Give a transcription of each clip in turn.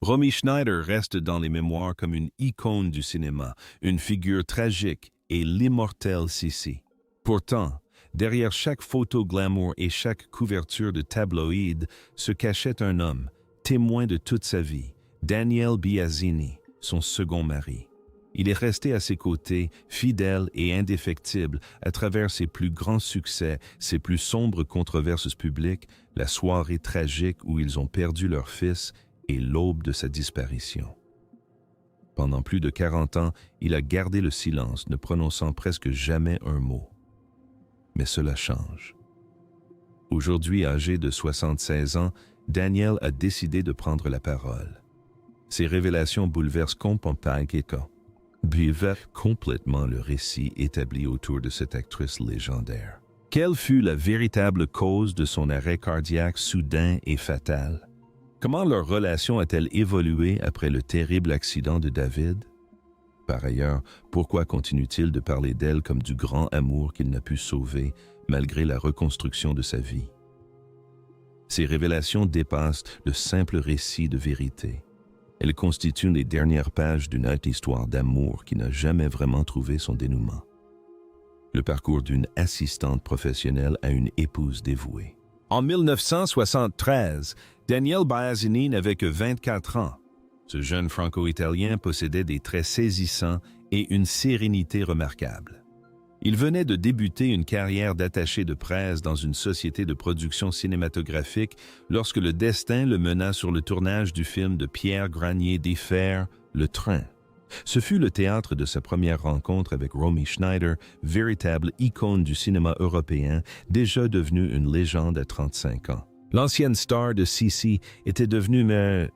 Romy Schneider reste dans les mémoires comme une icône du cinéma, une figure tragique et l'immortel Sissi. Pourtant, derrière chaque photo glamour et chaque couverture de tabloïd se cachait un homme, témoin de toute sa vie, Daniel Biasini, son second mari. Il est resté à ses côtés, fidèle et indéfectible, à travers ses plus grands succès, ses plus sombres controverses publiques, la soirée tragique où ils ont perdu leur fils et l'aube de sa disparition. Pendant plus de 40 ans, il a gardé le silence, ne prononçant presque jamais un mot. Mais cela change. Aujourd'hui, âgé de 76 ans, Daniel a décidé de prendre la parole. Ses révélations bouleversent complètement le récit établi autour de cette actrice légendaire. Quelle fut la véritable cause de son arrêt cardiaque soudain et fatal? Comment leur relation a-t-elle évolué après le terrible accident de David? Par ailleurs, pourquoi continue-t-il de parler d'elle comme du grand amour qu'il n'a pu sauver malgré la reconstruction de sa vie? Ces révélations dépassent le simple récit de vérité. Elles constituent les dernières pages d'une haute histoire d'amour qui n'a jamais vraiment trouvé son dénouement. Le parcours d'une assistante professionnelle à une épouse dévouée. En 1973, Daniel Biasini n'avait que 24 ans. Ce jeune franco-italien possédait des traits saisissants et une sérénité remarquable. Il venait de débuter une carrière d'attaché de presse dans une société de production cinématographique lorsque le destin le mena sur le tournage du film de Pierre Granier Desfers, Le Train. Ce fut le théâtre de sa première rencontre avec Romy Schneider, véritable icône du cinéma européen, déjà devenue une légende à 35 ans. L'ancienne star de Sissi était devenue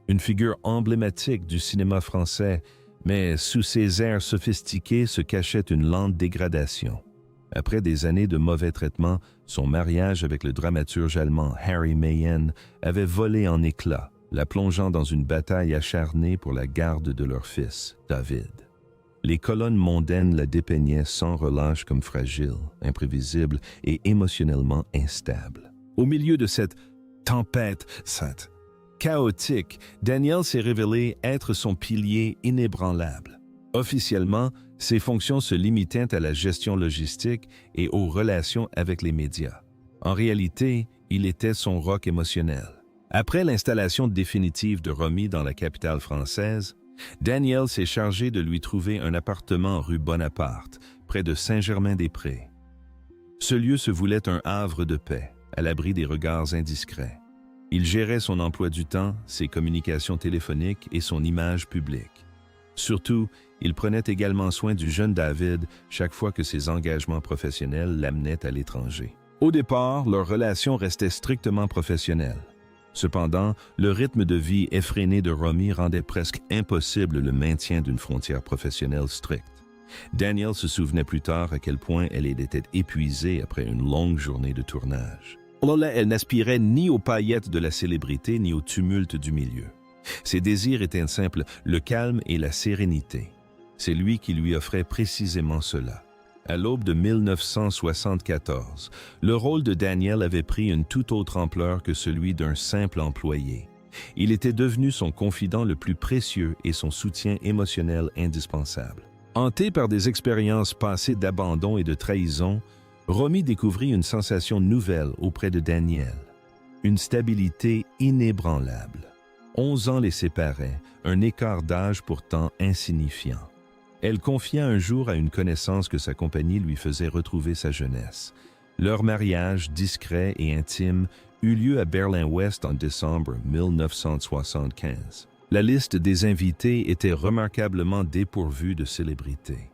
une figure emblématique du cinéma français, mais sous ses airs sophistiqués se cachait une lente dégradation. Après des années de mauvais traitements, son mariage avec le dramaturge allemand Harry Meyen avait volé en éclats, la plongeant dans une bataille acharnée pour la garde de leur fils, David. Les colonnes mondaines la dépeignaient sans relâche comme fragile, imprévisible et émotionnellement instable. Au milieu de cette tempête chaotique, Daniel s'est révélé être son pilier inébranlable. Officiellement, ses fonctions se limitaient à la gestion logistique et aux relations avec les médias. En réalité, il était son roc émotionnel. Après l'installation définitive de Romy dans la capitale française, Daniel s'est chargé de lui trouver un appartement rue Bonaparte, près de Saint-Germain-des-Prés. Ce lieu se voulait un havre de paix, à l'abri des regards indiscrets. Il gérait son emploi du temps, ses communications téléphoniques et son image publique. Surtout, il prenait également soin du jeune David chaque fois que ses engagements professionnels l'amenaient à l'étranger. Au départ, leur relation restait strictement professionnelle. Cependant, le rythme de vie effréné de Romy rendait presque impossible le maintien d'une frontière professionnelle stricte. Daniel se souvenait plus tard à quel point elle était épuisée après une longue journée de tournage. Elle n'aspirait ni aux paillettes de la célébrité ni au tumulte du milieu. Ses désirs étaient simples, le calme et la sérénité. C'est lui qui lui offrait précisément cela. À l'aube de 1974, le rôle de Daniel avait pris une toute autre ampleur que celui d'un simple employé. Il était devenu son confident le plus précieux et son soutien émotionnel indispensable. Hanté par des expériences passées d'abandon et de trahison, Romy découvrit une sensation nouvelle auprès de Daniel, une stabilité inébranlable. 11 ans les séparaient, un écart d'âge pourtant insignifiant. Elle confia un jour à une connaissance que sa compagnie lui faisait retrouver sa jeunesse. Leur mariage, discret et intime, eut lieu à Berlin-Ouest en décembre 1975. La liste des invités était remarquablement dépourvue de célébrités.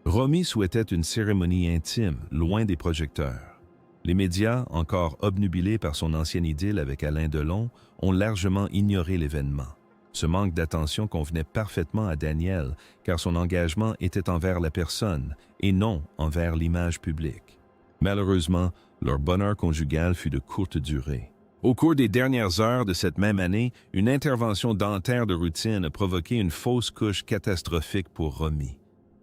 Romy souhaitait une cérémonie intime, loin des projecteurs. Les médias, encore obnubilés par son ancienne idylle avec Alain Delon, ont largement ignoré l'événement. Ce manque d'attention convenait parfaitement à Daniel, car son engagement était envers la personne et non envers l'image publique. Malheureusement, leur bonheur conjugal fut de courte durée. Au cours des dernières heures de cette même année, une intervention dentaire de routine a provoqué une fausse couche catastrophique pour Romy.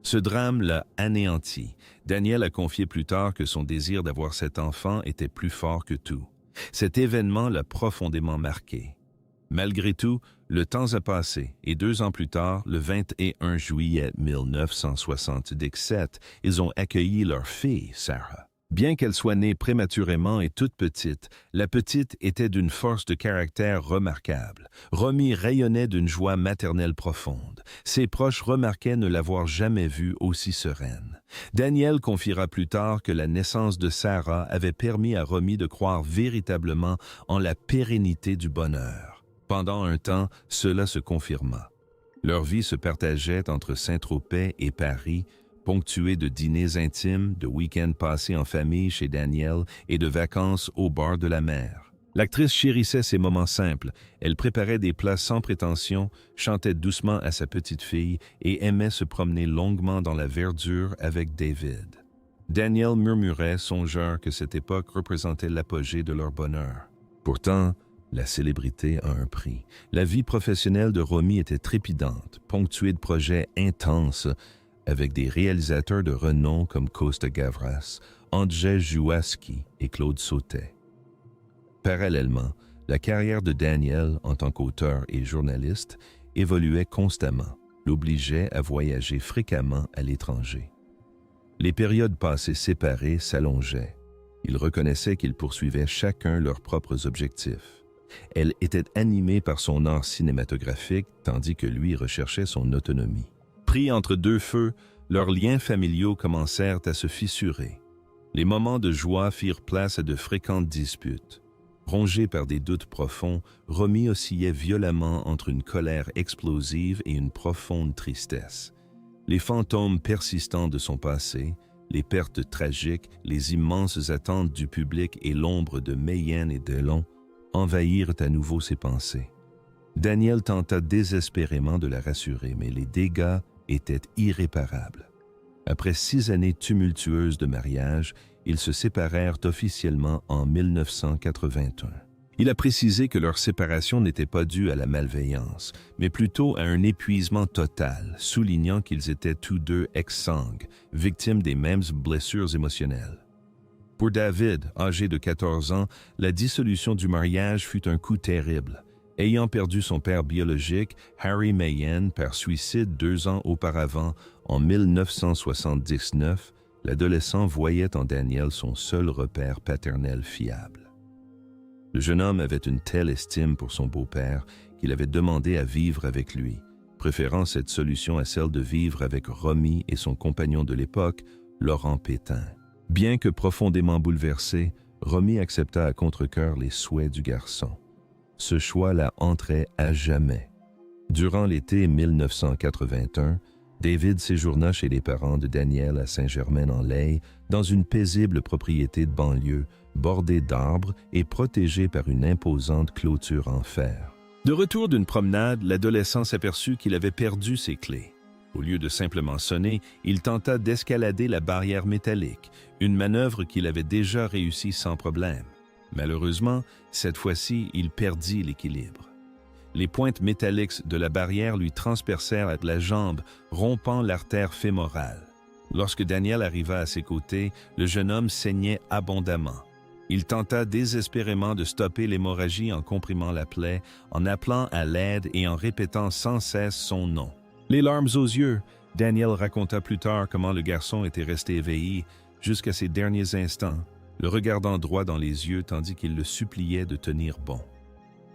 Ce drame l'a anéanti. Daniel a confié plus tard que son désir d'avoir cet enfant était plus fort que tout. Cet événement l'a profondément marqué. Malgré tout, le temps a passé et 2 ans plus tard, le 21 juillet 1977, ils ont accueilli leur fille, Sarah. Bien qu'elle soit née prématurément et toute petite, la petite était d'une force de caractère remarquable. Romy rayonnait d'une joie maternelle profonde. Ses proches remarquaient ne l'avoir jamais vue aussi sereine. Daniel confiera plus tard que la naissance de Sarah avait permis à Romy de croire véritablement en la pérennité du bonheur. Pendant un temps, cela se confirma. Leur vie se partageait entre Saint-Tropez et Paris, ponctuée de dîners intimes, de week-ends passés en famille chez Daniel et de vacances au bord de la mer. L'actrice chérissait ces moments simples. Elle préparait des plats sans prétention, chantait doucement à sa petite fille et aimait se promener longuement dans la verdure avec David. Daniel murmurait, songeur, que cette époque représentait l'apogée de leur bonheur. Pourtant, la célébrité a un prix. La vie professionnelle de Romy était trépidante, ponctuée de projets intenses, avec des réalisateurs de renom comme Costa Gavras, Andrzej Jouaski et Claude Sautet. Parallèlement, la carrière de Daniel en tant qu'auteur et journaliste évoluait constamment, l'obligeait à voyager fréquemment à l'étranger. Les périodes passées séparées s'allongeaient. Ils reconnaissaient qu'ils poursuivaient chacun leurs propres objectifs. Elle était animée par son art cinématographique, tandis que lui recherchait son autonomie. Pris entre deux feux, leurs liens familiaux commencèrent à se fissurer. Les moments de joie firent place à de fréquentes disputes. Rongé par des doutes profonds, Romy oscillait violemment entre une colère explosive et une profonde tristesse. Les fantômes persistants de son passé, les pertes tragiques, les immenses attentes du public et l'ombre de Mayenne et Delon envahirent à nouveau ses pensées. Daniel tenta désespérément de la rassurer, mais les dégâts étaient irréparables. Après 6 années tumultueuses de mariage, ils se séparèrent officiellement en 1981. Il a précisé que leur séparation n'était pas due à la malveillance, mais plutôt à un épuisement total, soulignant qu'ils étaient tous deux exsangues, victimes des mêmes blessures émotionnelles. Pour David, âgé de 14 ans, la dissolution du mariage fut un coup terrible. Ayant perdu son père biologique, Harry Mayenne, par suicide 2 ans auparavant, en 1979, l'adolescent voyait en Daniel son seul repère paternel fiable. Le jeune homme avait une telle estime pour son beau-père qu'il avait demandé à vivre avec lui, préférant cette solution à celle de vivre avec Romy et son compagnon de l'époque, Laurent Pétain. Bien que profondément bouleversé, Romy accepta à contre-cœur les souhaits du garçon. Ce choix la hantrait à jamais. Durant l'été 1981, David séjourna chez les parents de Daniel à Saint-Germain-en-Laye, dans une paisible propriété de banlieue, bordée d'arbres et protégée par une imposante clôture en fer. De retour d'une promenade, l'adolescent s'aperçut qu'il avait perdu ses clés. Au lieu de simplement sonner, il tenta d'escalader la barrière métallique, une manœuvre qu'il avait déjà réussi sans problème. Malheureusement, cette fois-ci, il perdit l'équilibre. Les pointes métalliques de la barrière lui transpercèrent la jambe, rompant l'artère fémorale. Lorsque Daniel arriva à ses côtés, le jeune homme saignait abondamment. Il tenta désespérément de stopper l'hémorragie en comprimant la plaie, en appelant à l'aide et en répétant sans cesse son nom. Les larmes aux yeux, Daniel raconta plus tard comment le garçon était resté éveillé jusqu'à ses derniers instants, le regardant droit dans les yeux tandis qu'il le suppliait de tenir bon.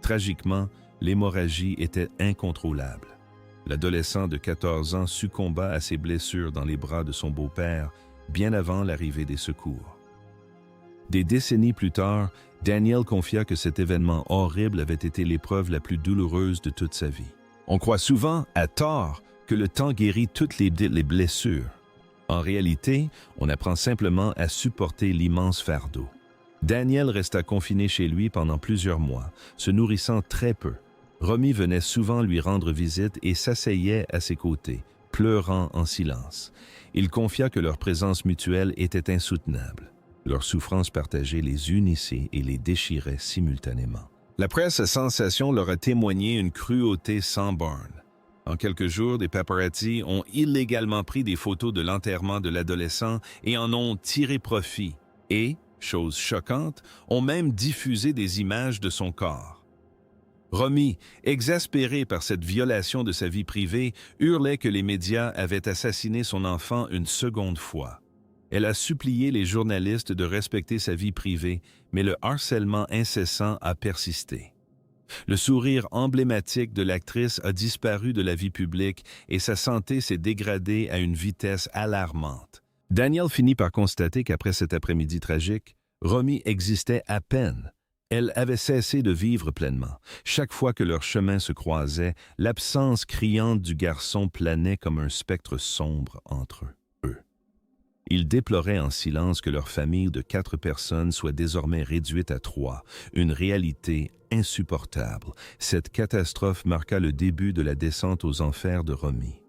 Tragiquement, l'hémorragie était incontrôlable. L'adolescent de 14 ans succomba à ses blessures dans les bras de son beau-père, bien avant l'arrivée des secours. Des décennies plus tard, Daniel confia que cet événement horrible avait été l'épreuve la plus douloureuse de toute sa vie. On croit souvent, à tort, que le temps guérit toutes les blessures. En réalité, on apprend simplement à supporter l'immense fardeau. Daniel resta confiné chez lui pendant plusieurs mois, se nourrissant très peu. Romy venait souvent lui rendre visite et s'asseyait à ses côtés, pleurant en silence. Il confia que leur présence mutuelle était insoutenable. Leur souffrance partagée les unissait et les déchirait simultanément. La presse Sensation leur a témoigné une cruauté sans bornes. En quelques jours, des paparazzis ont illégalement pris des photos de l'enterrement de l'adolescent et en ont tiré profit et, chose choquante, ont même diffusé des images de son corps. Romy, exaspérée par cette violation de sa vie privée, hurlait que les médias avaient assassiné son enfant une seconde fois. Elle a supplié les journalistes de respecter sa vie privée, mais le harcèlement incessant a persisté. Le sourire emblématique de l'actrice a disparu de la vie publique et sa santé s'est dégradée à une vitesse alarmante. Daniel finit par constater qu'après cet après-midi tragique, Romy existait à peine. Elle avait cessé de vivre pleinement. Chaque fois que leurs chemins se croisaient, l'absence criante du garçon planait comme un spectre sombre entre eux. Ils déploraient en silence que leur famille de 4 personnes soit désormais réduite à 3, une réalité insupportable. Cette catastrophe marqua le début de la descente aux enfers de Romy.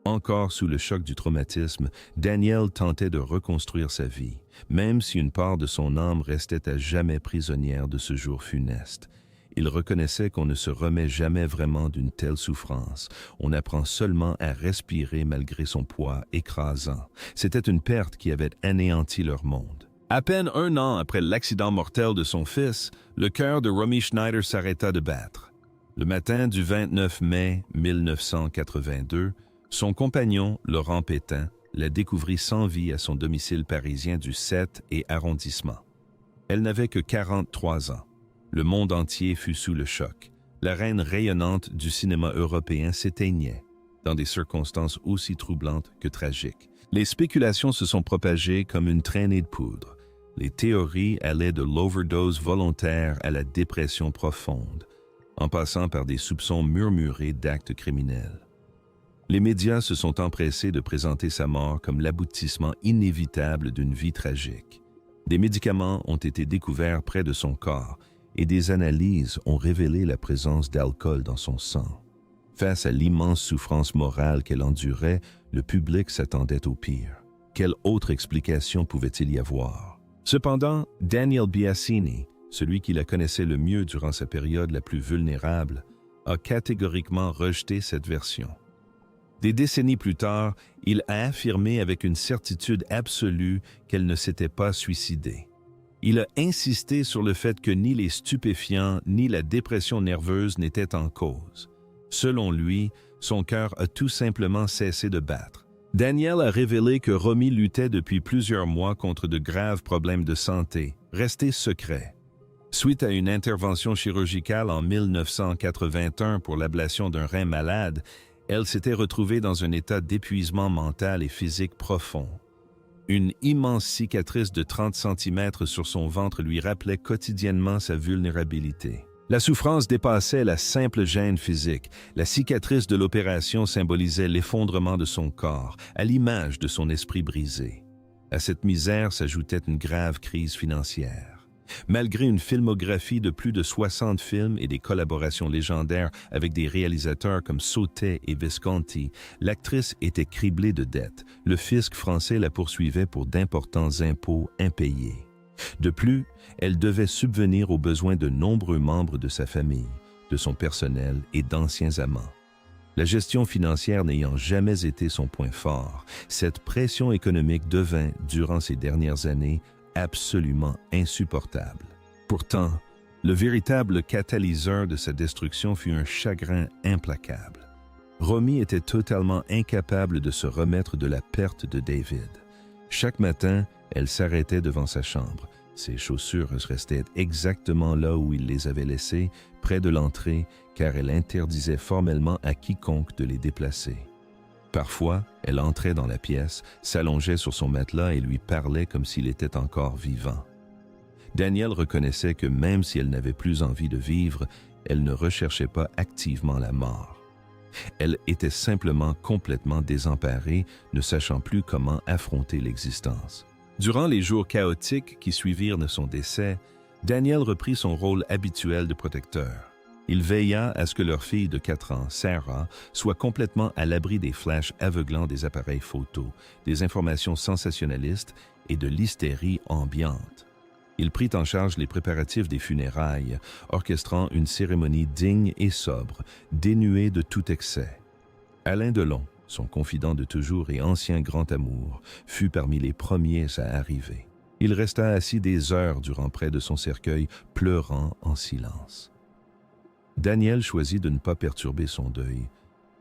Encore sous le choc du traumatisme, Daniel tentait de reconstruire sa vie, même si une part de son âme restait à jamais prisonnière de ce jour funeste. Il reconnaissait qu'on ne se remet jamais vraiment d'une telle souffrance. On apprend seulement à respirer malgré son poids écrasant. C'était une perte qui avait anéanti leur monde. À peine 1 an après l'accident mortel de son fils, le cœur de Romy Schneider s'arrêta de battre. Le matin du 29 mai 1982, son compagnon, Laurent Pétain, la découvrit sans vie à son domicile parisien du 7 et arrondissement. Elle n'avait que 43 ans. Le monde entier fut sous le choc. La reine rayonnante du cinéma européen s'éteignait, dans des circonstances aussi troublantes que tragiques. Les spéculations se sont propagées comme une traînée de poudre. Les théories allaient de l'overdose volontaire à la dépression profonde, en passant par des soupçons murmurés d'actes criminels. Les médias se sont empressés de présenter sa mort comme l'aboutissement inévitable d'une vie tragique. Des médicaments ont été découverts près de son corps et des analyses ont révélé la présence d'alcool dans son sang. Face à l'immense souffrance morale qu'elle endurait, le public s'attendait au pire. Quelle autre explication pouvait-il y avoir? Cependant, Daniel Biasini, celui qui la connaissait le mieux durant sa période la plus vulnérable, a catégoriquement rejeté cette version. Des décennies plus tard, il a affirmé avec une certitude absolue qu'elle ne s'était pas suicidée. Il a insisté sur le fait que ni les stupéfiants ni la dépression nerveuse n'étaient en cause. Selon lui, son cœur a tout simplement cessé de battre. Daniel a révélé que Romy luttait depuis plusieurs mois contre de graves problèmes de santé, restés secrets. Suite à une intervention chirurgicale en 1981 pour l'ablation d'un rein malade, elle s'était retrouvée dans un état d'épuisement mental et physique profond. Une immense cicatrice de 30 cm sur son ventre lui rappelait quotidiennement sa vulnérabilité. La souffrance dépassait la simple gêne physique. La cicatrice de l'opération symbolisait l'effondrement de son corps, à l'image de son esprit brisé. À cette misère s'ajoutait une grave crise financière. Malgré une filmographie de plus de 60 films et des collaborations légendaires avec des réalisateurs comme Sautet et Visconti, l'actrice était criblée de dettes. Le fisc français la poursuivait pour d'importants impôts impayés. De plus, elle devait subvenir aux besoins de nombreux membres de sa famille, de son personnel et d'anciens amants. La gestion financière n'ayant jamais été son point fort, cette pression économique devint, durant ces dernières années, absolument insupportable. Pourtant, le véritable catalyseur de sa destruction fut un chagrin implacable. Romy était totalement incapable de se remettre de la perte de David. Chaque matin, elle s'arrêtait devant sa chambre. Ses chaussures restaient exactement là où il les avait laissées, près de l'entrée, car elle interdisait formellement à quiconque de les déplacer. Parfois, elle entrait dans la pièce, s'allongeait sur son matelas et lui parlait comme s'il était encore vivant. Daniel reconnaissait que même si elle n'avait plus envie de vivre, elle ne recherchait pas activement la mort. Elle était simplement complètement désemparée, ne sachant plus comment affronter l'existence. Durant les jours chaotiques qui suivirent son décès, Daniel reprit son rôle habituel de protecteur. Il veilla à ce que leur fille de 4 ans, Sarah, soit complètement à l'abri des flashs aveuglants des appareils photo, des informations sensationnalistes et de l'hystérie ambiante. Il prit en charge les préparatifs des funérailles, orchestrant une cérémonie digne et sobre, dénuée de tout excès. Alain Delon, son confident de toujours et ancien grand amour, fut parmi les premiers à arriver. Il resta assis des heures durant près de son cercueil, pleurant en silence. Daniel choisit de ne pas perturber son deuil,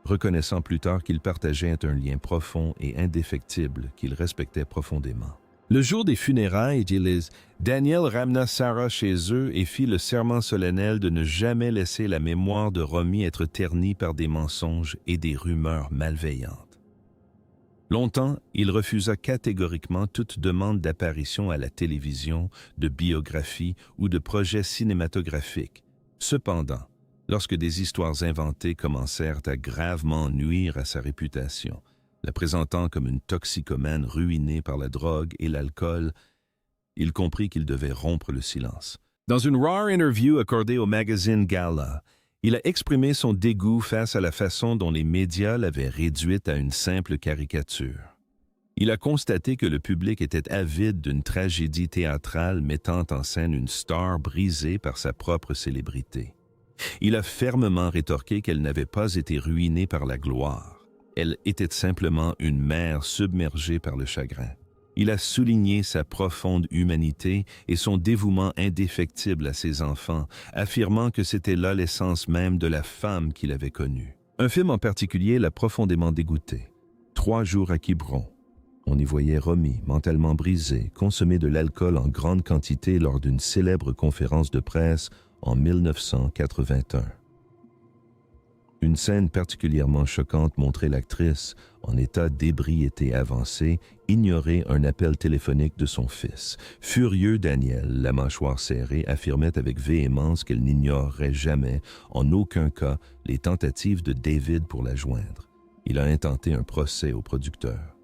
reconnaissant plus tard qu'il partageait un lien profond et indéfectible qu'il respectait profondément. Le jour des funérailles d'Eliz, Daniel ramena Sarah chez eux et fit le serment solennel de ne jamais laisser la mémoire de Romy être ternie par des mensonges et des rumeurs malveillantes. Longtemps, il refusa catégoriquement toute demande d'apparition à la télévision, de biographie ou de projet cinématographique. Cependant, lorsque des histoires inventées commencèrent à gravement nuire à sa réputation, la présentant comme une toxicomane ruinée par la drogue et l'alcool, il comprit qu'il devait rompre le silence. Dans une rare interview accordée au magazine Gala, il a exprimé son dégoût face à la façon dont les médias l'avaient réduite à une simple caricature. Il a constaté que le public était avide d'une tragédie théâtrale mettant en scène une star brisée par sa propre célébrité. Il a fermement rétorqué qu'elle n'avait pas été ruinée par la gloire. Elle était simplement une mère submergée par le chagrin. Il a souligné sa profonde humanité et son dévouement indéfectible à ses enfants, affirmant que c'était là l'essence même de la femme qu'il avait connue. Un film en particulier l'a profondément dégoûté. 3 jours à Quiberon. On y voyait Romy, mentalement brisée, consommer de l'alcool en grande quantité lors d'une célèbre conférence de presse en 1981. Une scène particulièrement choquante montrait l'actrice, en état d'ébriété avancée, ignorer un appel téléphonique de son fils. Furieux, Daniel, la mâchoire serrée, affirmait avec véhémence qu'elle n'ignorerait jamais, en aucun cas, les tentatives de David pour la joindre. Il a intenté un procès au producteur,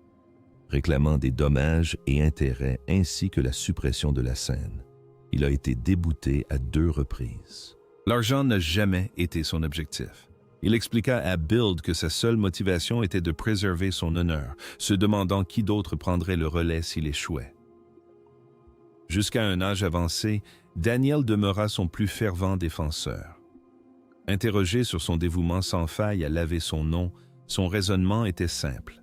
réclamant des dommages et intérêts ainsi que la suppression de la scène. Il a été débouté à 2 reprises. L'argent n'a jamais été son objectif. Il expliqua à Bild que sa seule motivation était de préserver son honneur, se demandant qui d'autre prendrait le relais s'il échouait. Jusqu'à un âge avancé, Daniel demeura son plus fervent défenseur. Interrogé sur son dévouement sans faille à laver son nom, son raisonnement était simple.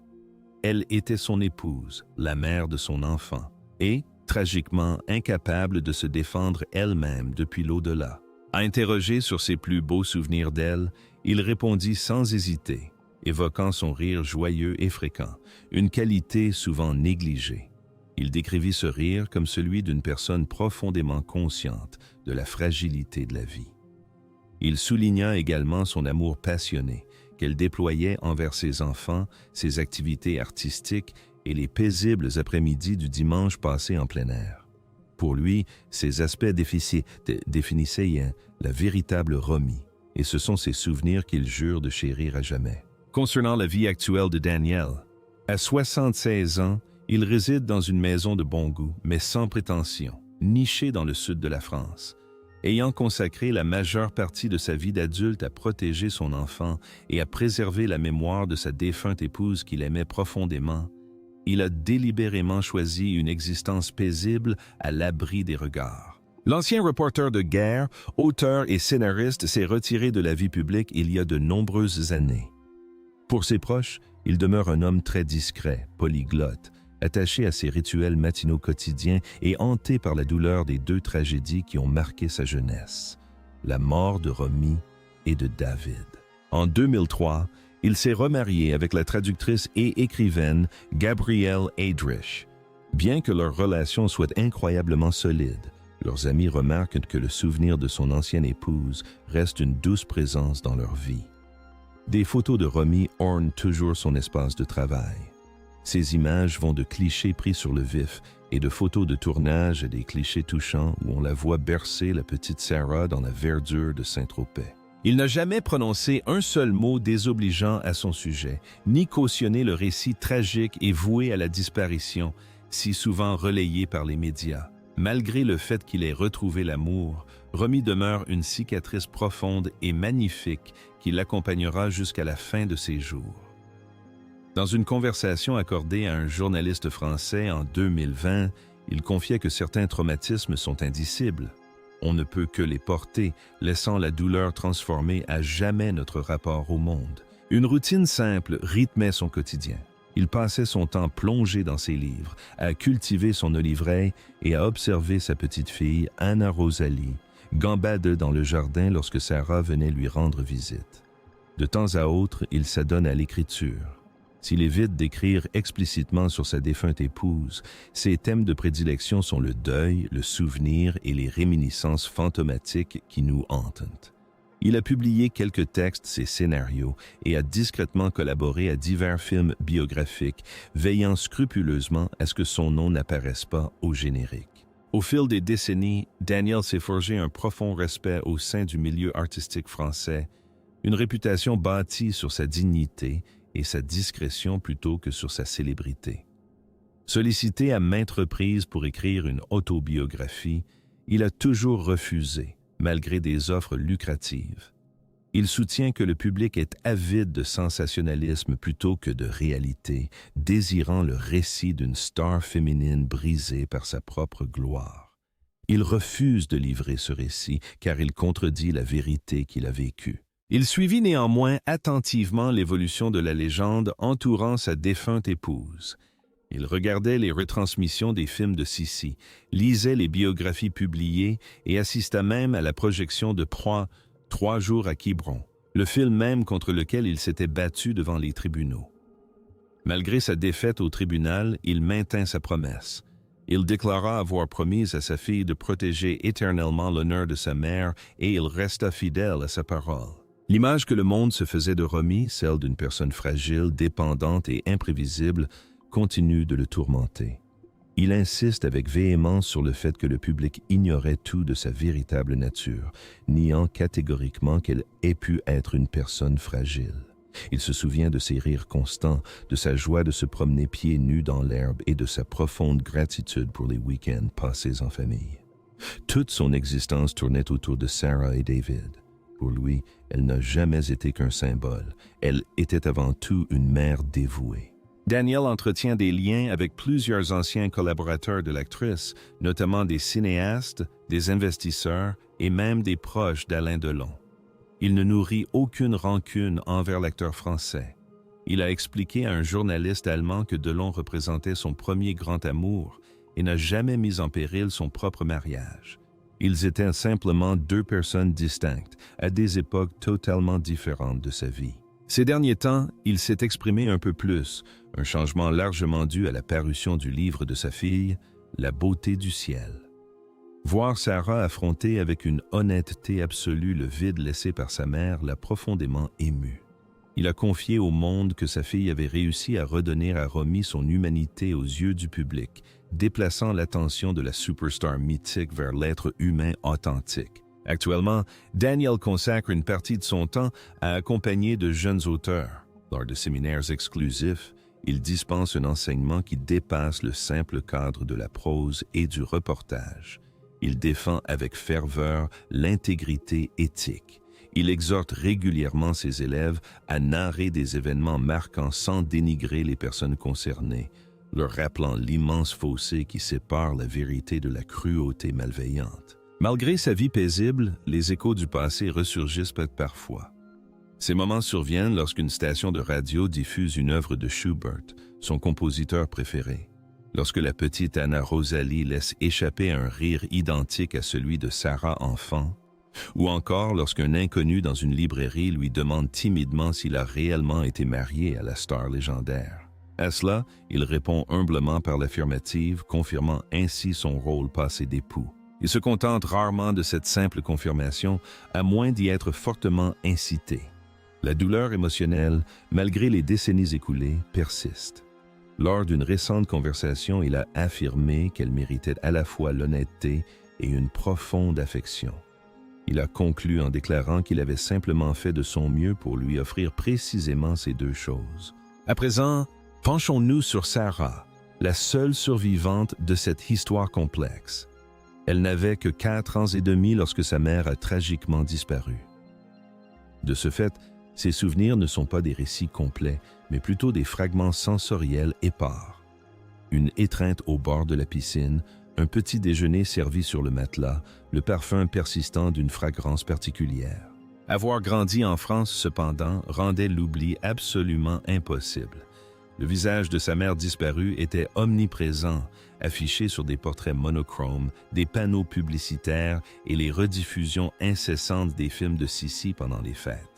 Elle était son épouse, la mère de son enfant, et, tragiquement incapable de se défendre elle-même depuis l'au-delà. Interrogé sur ses plus beaux souvenirs d'elle, il répondit sans hésiter, évoquant son rire joyeux et fréquent, une qualité souvent négligée. Il décrivit ce rire comme celui d'une personne profondément consciente de la fragilité de la vie. Il souligna également son amour passionné qu'elle déployait envers ses enfants, ses activités artistiques et les paisibles après-midi du dimanche passé en plein air. Pour lui, ces aspects définissaient la véritable Romy, et ce sont ces souvenirs qu'il jure de chérir à jamais. Concernant la vie actuelle de Daniel, à 76 ans, il réside dans une maison de bon goût, mais sans prétention, nichée dans le sud de la France. Ayant consacré la majeure partie de sa vie d'adulte à protéger son enfant et à préserver la mémoire de sa défunte épouse qu'il aimait profondément, il a délibérément choisi une existence paisible à l'abri des regards. L'ancien reporter de guerre, auteur et scénariste s'est retiré de la vie publique il y a de nombreuses années. Pour ses proches, il demeure un homme très discret, polyglotte, attaché à ses rituels matinaux quotidiens et hanté par la douleur des 2 tragédies qui ont marqué sa jeunesse, la mort de Romy et de David. En 2003, il s'est remarié avec la traductrice et écrivaine Gabrielle Heydrich. Bien que leur relation soit incroyablement solide, leurs amis remarquent que le souvenir de son ancienne épouse reste une douce présence dans leur vie. Des photos de Romy ornent toujours son espace de travail. Ces images vont de clichés pris sur le vif et de photos de tournage à des clichés touchants où on la voit bercer la petite Sarah dans la verdure de Saint-Tropez. Il n'a jamais prononcé un seul mot désobligeant à son sujet, ni cautionné le récit tragique et voué à la disparition, si souvent relayé par les médias. Malgré le fait qu'il ait retrouvé l'amour, Romy demeure une cicatrice profonde et magnifique qui l'accompagnera jusqu'à la fin de ses jours. Dans une conversation accordée à un journaliste français en 2020, il confiait que certains traumatismes sont indicibles. On ne peut que les porter, laissant la douleur transformer à jamais notre rapport au monde. Une routine simple rythmait son quotidien. Il passait son temps plongé dans ses livres, à cultiver son olivier et à observer sa petite fille, Anna Rosalie, gambade dans le jardin lorsque Sarah venait lui rendre visite. De temps à autre, il s'adonne à l'écriture. S'il évite d'écrire explicitement sur sa défunte épouse, ses thèmes de prédilection sont le deuil, le souvenir et les réminiscences fantomatiques qui nous hantent. Il a publié quelques textes et scénarios et a discrètement collaboré à divers films biographiques, veillant scrupuleusement à ce que son nom n'apparaisse pas au générique. Au fil des décennies, Daniel s'est forgé un profond respect au sein du milieu artistique français, une réputation bâtie sur sa dignité et sa discrétion plutôt que sur sa célébrité. Sollicité à maintes reprises pour écrire une autobiographie, il a toujours refusé, malgré des offres lucratives. Il soutient que le public est avide de sensationnalisme plutôt que de réalité, désirant le récit d'une star féminine brisée par sa propre gloire. Il refuse de livrer ce récit car il contredit la vérité qu'il a vécue. Il suivit néanmoins attentivement l'évolution de la légende entourant sa défunte épouse. Il regardait les retransmissions des films de Sissi, lisait les biographies publiées et assista même à la projection de Proie, 3 jours à Quiberon, le film même contre lequel il s'était battu devant les tribunaux. Malgré sa défaite au tribunal, il maintint sa promesse. Il déclara avoir promis à sa fille de protéger éternellement l'honneur de sa mère et il resta fidèle à sa parole. L'image que le monde se faisait de Romy, celle d'une personne fragile, dépendante et imprévisible, continue de le tourmenter. Il insiste avec véhémence sur le fait que le public ignorait tout de sa véritable nature, niant catégoriquement qu'elle ait pu être une personne fragile. Il se souvient de ses rires constants, de sa joie de se promener pieds nus dans l'herbe et de sa profonde gratitude pour les week-ends passés en famille. Toute son existence tournait autour de Sarah et David. Pour lui, elle n'a jamais été qu'un symbole. Elle était avant tout une mère dévouée. Daniel entretient des liens avec plusieurs anciens collaborateurs de l'actrice, notamment des cinéastes, des investisseurs et même des proches d'Alain Delon. Il ne nourrit aucune rancune envers l'acteur français. Il a expliqué à un journaliste allemand que Delon représentait son premier grand amour et n'a jamais mis en péril son propre mariage. Ils étaient simplement 2 personnes distinctes, à des époques totalement différentes de sa vie. Ces derniers temps, il s'est exprimé un peu plus, un changement largement dû à la parution du livre de sa fille, La beauté du ciel. Voir Sarah affronter avec une honnêteté absolue le vide laissé par sa mère l'a profondément ému. Il a confié au monde que sa fille avait réussi à redonner à Romy son humanité aux yeux du public, déplaçant l'attention de la superstar mythique vers l'être humain authentique. Actuellement, Daniel consacre une partie de son temps à accompagner de jeunes auteurs. Lors de séminaires exclusifs, il dispense un enseignement qui dépasse le simple cadre de la prose et du reportage. Il défend avec ferveur l'intégrité éthique. Il exhorte régulièrement ses élèves à narrer des événements marquants sans dénigrer les personnes concernées, leur rappelant l'immense fossé qui sépare la vérité de la cruauté malveillante. Malgré sa vie paisible, les échos du passé ressurgissent parfois. Ces moments surviennent lorsqu'une station de radio diffuse une œuvre de Schubert, son compositeur préféré. Lorsque la petite Anna Rosalie laisse échapper un rire identique à celui de Sarah enfant, ou encore lorsqu'un inconnu dans une librairie lui demande timidement s'il a réellement été marié à la star légendaire. À cela, il répond humblement par l'affirmative, confirmant ainsi son rôle passé d'époux. Il se contente rarement de cette simple confirmation, à moins d'y être fortement incité. La douleur émotionnelle, malgré les décennies écoulées, persiste. Lors d'une récente conversation, il a affirmé qu'elle méritait à la fois l'honnêteté et une profonde affection. Il a conclu en déclarant qu'il avait simplement fait de son mieux pour lui offrir précisément ces 2 choses. À présent, penchons-nous sur Sarah, la seule survivante de cette histoire complexe. Elle n'avait que 4 ans et demi lorsque sa mère a tragiquement disparu. De ce fait, ses souvenirs ne sont pas des récits complets, mais plutôt des fragments sensoriels épars. Une étreinte au bord de la piscine, un petit déjeuner servi sur le matelas, le parfum persistant d'une fragrance particulière. Avoir grandi en France, cependant, rendait l'oubli absolument impossible. Le visage de sa mère disparue était omniprésent, affiché sur des portraits monochromes, des panneaux publicitaires et les rediffusions incessantes des films de Sissi pendant les fêtes.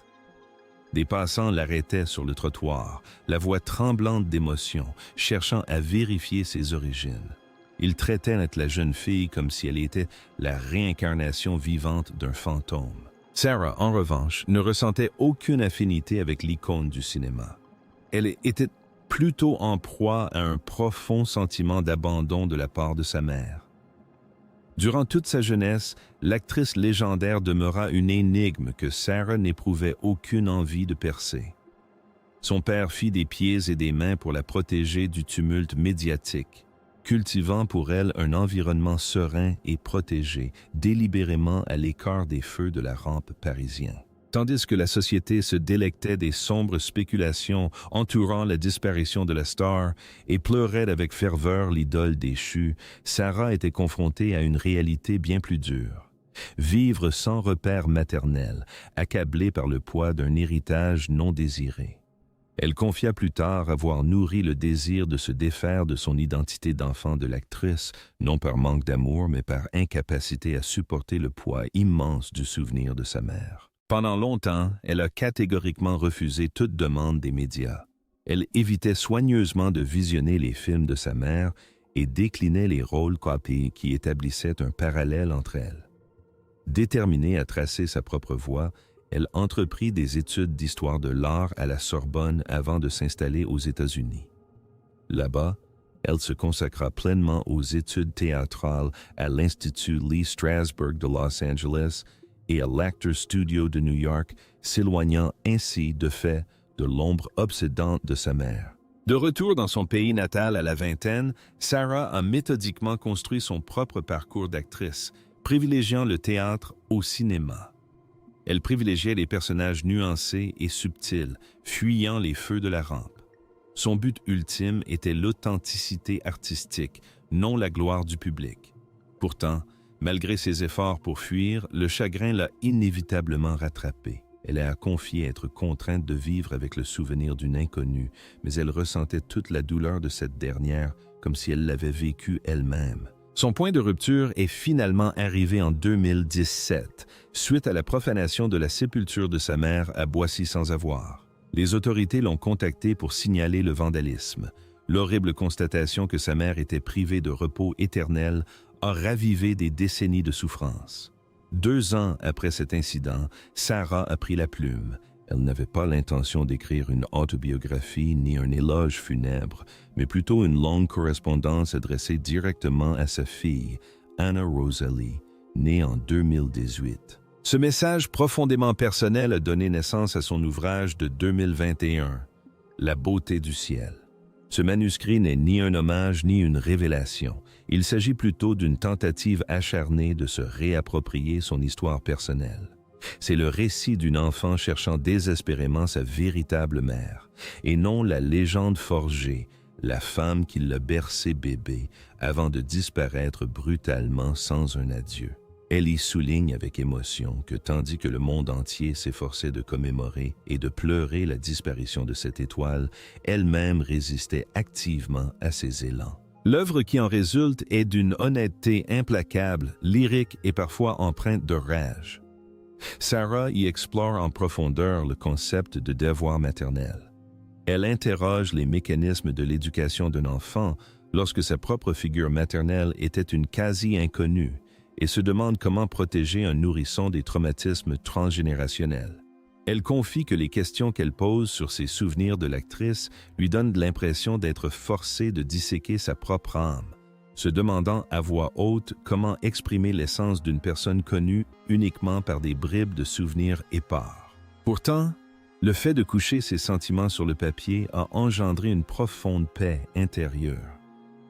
Des passants l'arrêtaient sur le trottoir, la voix tremblante d'émotion, cherchant à vérifier ses origines. Ils traitaient la jeune fille comme si elle était la réincarnation vivante d'un fantôme. Sarah, en revanche, ne ressentait aucune affinité avec l'icône du cinéma. Elle était plutôt en proie à un profond sentiment d'abandon de la part de sa mère. Durant toute sa jeunesse, l'actrice légendaire demeura une énigme que Sarah n'éprouvait aucune envie de percer. Son père fit des pieds et des mains pour la protéger du tumulte médiatique, cultivant pour elle un environnement serein et protégé, délibérément à l'écart des feux de la rampe parisienne. Tandis que la société se délectait des sombres spéculations entourant la disparition de la star et pleurait avec ferveur l'idole déchue, Sarah était confrontée à une réalité bien plus dure. Vivre sans repère maternel, accablée par le poids d'un héritage non désiré. Elle confia plus tard avoir nourri le désir de se défaire de son identité d'enfant de l'actrice, non par manque d'amour, mais par incapacité à supporter le poids immense du souvenir de sa mère. Pendant longtemps, elle a catégoriquement refusé toute demande des médias. Elle évitait soigneusement de visionner les films de sa mère et déclinait les rôles qui établissaient un parallèle entre elles. Déterminée à tracer sa propre voie, elle entreprit des études d'histoire de l'art à la Sorbonne avant de s'installer aux États-Unis. Là-bas, elle se consacra pleinement aux études théâtrales à l'Institut Lee Strasberg de Los Angeles et à l'Actors Studio de New York, s'éloignant ainsi de fait de l'ombre obsédante de sa mère. De retour dans son pays natal à la vingtaine, Sarah a méthodiquement construit son propre parcours d'actrice, privilégiant le théâtre au cinéma. Elle privilégiait les personnages nuancés et subtils, fuyant les feux de la rampe. Son but ultime était l'authenticité artistique, non la gloire du public. Pourtant, malgré ses efforts pour fuir, le chagrin l'a inévitablement rattrapée. Elle a confié être contrainte de vivre avec le souvenir d'une inconnue, mais elle ressentait toute la douleur de cette dernière comme si elle l'avait vécue elle-même. Son point de rupture est finalement arrivé en 2017, suite à la profanation de la sépulture de sa mère à Boissy-sans-Avoir. Les autorités l'ont contacté pour signaler le vandalisme. L'horrible constatation que sa mère était privée de repos éternel a ravivé des décennies de souffrance. 2 ans après cet incident, Sarah a pris la plume. Elle n'avait pas l'intention d'écrire une autobiographie ni un éloge funèbre, mais plutôt une longue correspondance adressée directement à sa fille, Anna Rosalie, née en 2018. Ce message profondément personnel a donné naissance à son ouvrage de 2021, La beauté du ciel. Ce manuscrit n'est ni un hommage ni une révélation. Il s'agit plutôt d'une tentative acharnée de se réapproprier son histoire personnelle. C'est le récit d'une enfant cherchant désespérément sa véritable mère, et non la légende forgée, la femme qui l'a bercé bébé avant de disparaître brutalement sans un adieu. Elle y souligne avec émotion que tandis que le monde entier s'efforçait de commémorer et de pleurer la disparition de cette étoile, elle-même résistait activement à ses élans. L'œuvre qui en résulte est d'une honnêteté implacable, lyrique et parfois empreinte de rage. Sarah y explore en profondeur le concept de devoir maternel. Elle interroge les mécanismes de l'éducation d'un enfant lorsque sa propre figure maternelle était une quasi-inconnue et se demande comment protéger un nourrisson des traumatismes transgénérationnels. Elle confie que les questions qu'elle pose sur ses souvenirs de l'actrice lui donnent l'impression d'être forcée de disséquer sa propre âme, se demandant à voix haute comment exprimer l'essence d'une personne connue uniquement par des bribes de souvenirs épars. Pourtant, le fait de coucher ses sentiments sur le papier a engendré une profonde paix intérieure.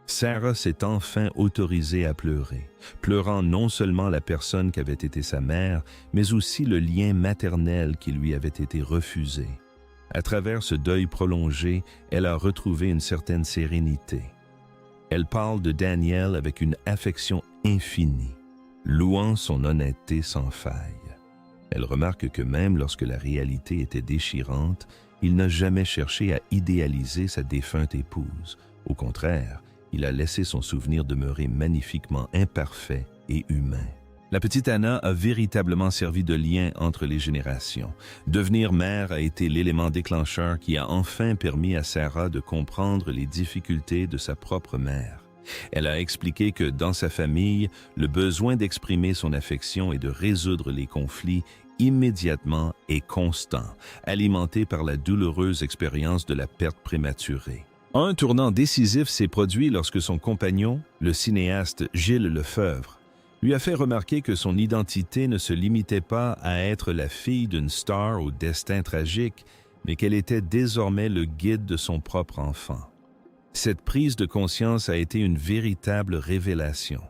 Sarah s'est enfin autorisée à pleurer, pleurant non seulement la personne qu'avait été sa mère, mais aussi le lien maternel qui lui avait été refusé. À travers ce deuil prolongé, elle a retrouvé une certaine sérénité. Elle parle de Daniel avec une affection infinie, louant son honnêteté sans faille. Elle remarque que même lorsque la réalité était déchirante, il n'a jamais cherché à idéaliser sa défunte épouse. Au contraire, il a laissé son souvenir demeurer magnifiquement imparfait et humain. La petite Anna a véritablement servi de lien entre les générations. Devenir mère a été l'élément déclencheur qui a enfin permis à Sarah de comprendre les difficultés de sa propre mère. Elle a expliqué que dans sa famille, le besoin d'exprimer son affection et de résoudre les conflits immédiatement est constant, alimenté par la douloureuse expérience de la perte prématurée. Un tournant décisif s'est produit lorsque son compagnon, le cinéaste Gilles Lefebvre, lui a fait remarquer que son identité ne se limitait pas à être la fille d'une star au destin tragique, mais qu'elle était désormais le guide de son propre enfant. Cette prise de conscience a été une véritable révélation.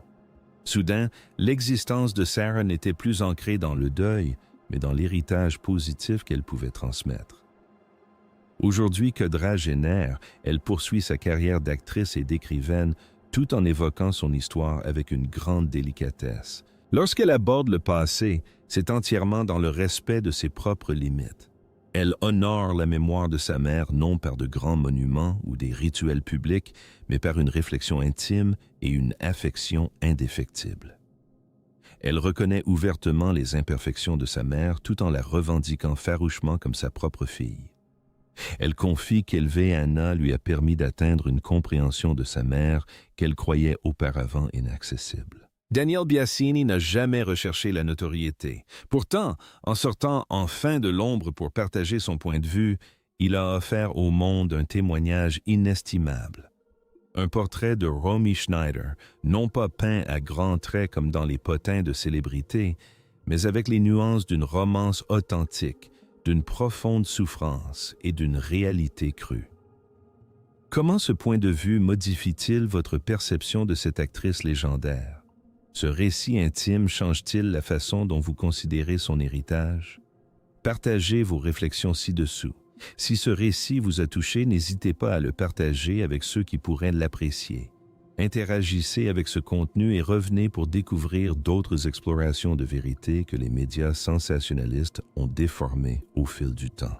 Soudain, l'existence de Sarah n'était plus ancrée dans le deuil, mais dans l'héritage positif qu'elle pouvait transmettre. Aujourd'hui quadragénaire, elle poursuit sa carrière d'actrice et d'écrivaine tout en évoquant son histoire avec une grande délicatesse. Lorsqu'elle aborde le passé, c'est entièrement dans le respect de ses propres limites. Elle honore la mémoire de sa mère non par de grands monuments ou des rituels publics, mais par une réflexion intime et une affection indéfectible. Elle reconnaît ouvertement les imperfections de sa mère tout en la revendiquant farouchement comme sa propre fille. Elle confie qu'élever Anna lui a permis d'atteindre une compréhension de sa mère qu'elle croyait auparavant inaccessible. Daniel Biasini n'a jamais recherché la notoriété. Pourtant, en sortant enfin de l'ombre pour partager son point de vue, il a offert au monde un témoignage inestimable. Un portrait de Romy Schneider, non pas peint à grands traits comme dans les potins de célébrités, mais avec les nuances d'une romance authentique, d'une profonde souffrance et d'une réalité crue. Comment ce point de vue modifie-t-il votre perception de cette actrice légendaire? Ce récit intime change-t-il la façon dont vous considérez son héritage? Partagez vos réflexions ci-dessous. Si ce récit vous a touché, n'hésitez pas à le partager avec ceux qui pourraient l'apprécier. Interagissez avec ce contenu et revenez pour découvrir d'autres explorations de vérité que les médias sensationnalistes ont déformées au fil du temps.